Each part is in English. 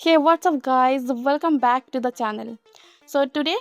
Hey, what's up, guys? Welcome back to the channel. So, today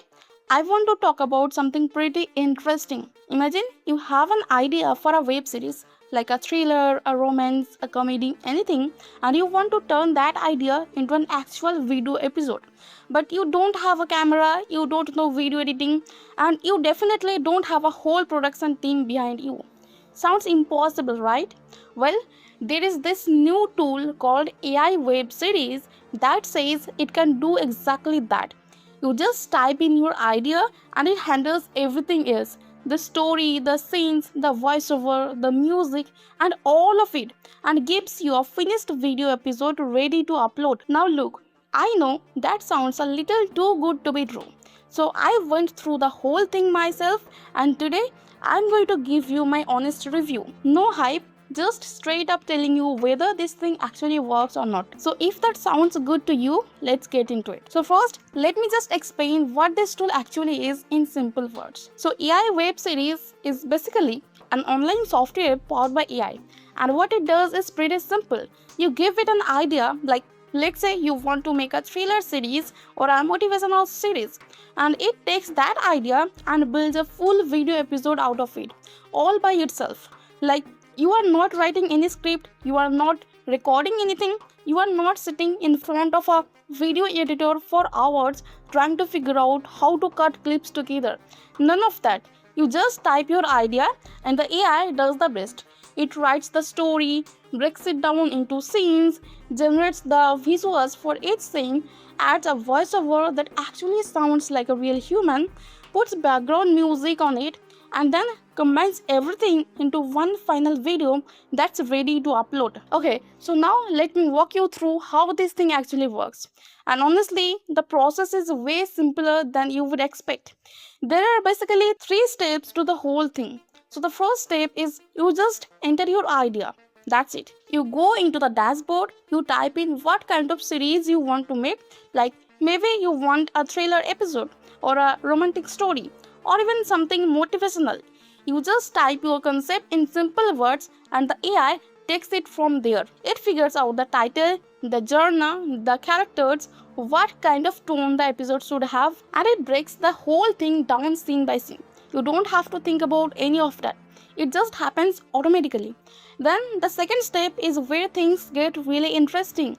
I want to talk about something pretty interesting. Imagine you have an idea for a web series like a thriller, a romance, a comedy, anything, and you want to turn that idea into an actual video episode. But you don't have a camera, you don't know video editing, and you definitely don't have a whole production team behind you. Sounds impossible, right? Well, there is this new tool called AI Web Series that says it can do exactly that. You just type in your idea and it handles everything else: the story, the scenes, the voiceover, the music, and all of it, and gives you a finished video episode ready to upload. Now, look, I know that sounds a little too good to be true. So, I went through the whole thing myself, and today I'm going to give you my honest review. No hype, just straight up telling you whether this thing actually works or not. So if that sounds good to you, let's get into it. So first, let me just explain what this tool actually is in simple words. So AI Web Series is basically an online software powered by AI, and what it does is pretty simple. You give it an idea, like let's say you want to make a thriller series or a motivational series, and it takes that idea and builds a full video episode out of it all by itself. Like, you are not writing any script, you are not recording anything, you are not sitting in front of a video editor for hours trying to figure out how to cut clips together. None of that. You just type your idea and the AI does the rest. It writes the story, breaks it down into scenes, generates the visuals for each scene, adds a voiceover that actually sounds like a real human, puts background music on it, and then combines everything into one final video that's ready to upload. Okay, so now let me walk you through how this thing actually works. And honestly, the process is way simpler than you would expect. There are basically three steps to the whole thing. So the first step is you just enter your idea. That's it. You go into the dashboard, you type in what kind of series you want to make, like maybe you want a thriller episode or a romantic story or even something motivational. You just type your concept in simple words and the AI takes it from there. It figures out the title, the genre, the characters, what kind of tone the episode should have, and it breaks the whole thing down scene by scene. You don't have to think about any of that. It just happens automatically. Then the second step is where things get really interesting.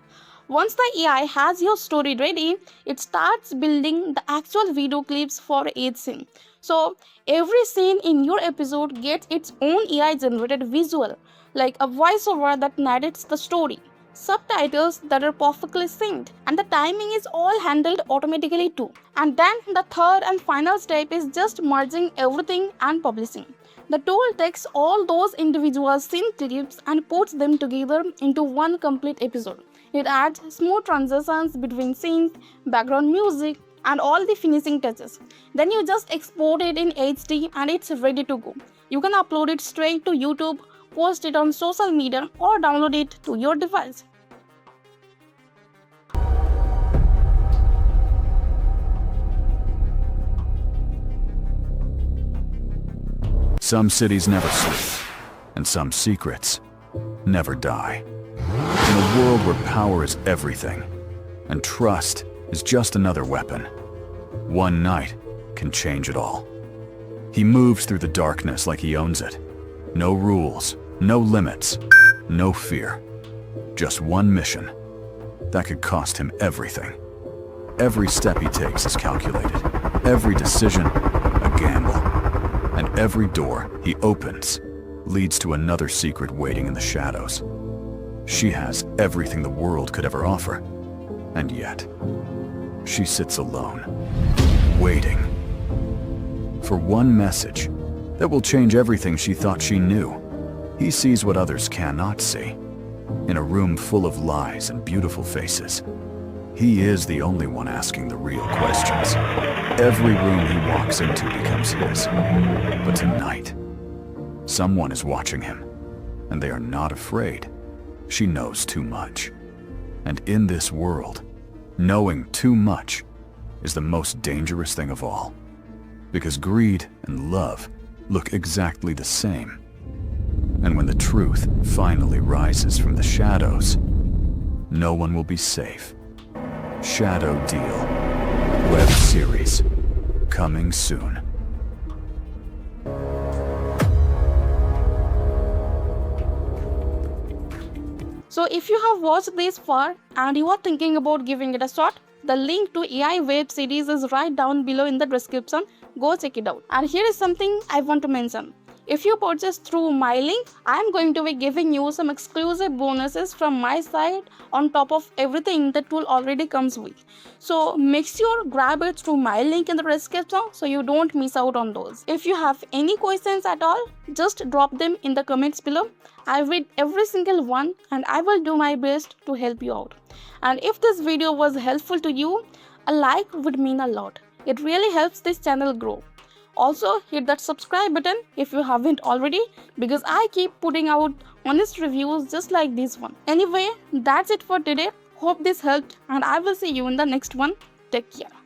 Once the AI has your story ready, it starts building the actual video clips for each scene. So every scene in your episode gets its own AI generated visual, like a voiceover that narrates the story, subtitles that are perfectly synced, and the timing is all handled automatically too. And then the third and final step is just merging everything and publishing. The tool takes all those individual scene clips and puts them together into one complete episode. It adds smooth transitions between scenes, background music, and all the finishing touches. Then you just export it in HD and it's ready to go. You can upload it straight to YouTube, post it on social media, or download it to your device. Some cities never sleep, and some secrets never die. In a world where power is everything, and trust is just another weapon, one night can change it all. He moves through the darkness like he owns it. No rules, no limits, no fear. Just one mission that could cost him everything. Every step he takes is calculated. Every decision, a gamble. And every door he opens leads to another secret waiting in the shadows. She has everything the world could ever offer, and yet she sits alone, waiting for one message that will change everything she thought she knew. He sees what others cannot see. In a room full of lies and beautiful faces, he is the only one asking the real questions. Every room he walks into becomes his. But tonight, someone is watching him, and they are not afraid. She knows too much. And in this world, knowing too much is the most dangerous thing of all. Because greed and love look exactly the same. And when the truth finally rises from the shadows, no one will be safe. Shadow Deal. Web series. Coming soon. So if you have watched this far and you are thinking about giving it a shot, the link to AI web series is right down below in the description. Go check it out. And here is something I want to mention. If you purchase through my link, I am going to be giving you some exclusive bonuses from my side on top of everything the tool already comes with. So make sure grab it through my link in the description so you don't miss out on those. If you have any questions at all, just drop them in the comments below. I read every single one and I will do my best to help you out. And if this video was helpful to you, a like would mean a lot. It really helps this channel grow. Also, hit that subscribe button if you haven't already, because I keep putting out honest reviews just like this one. Anyway, that's it for today. Hope this helped and I will see you in the next one. Take care.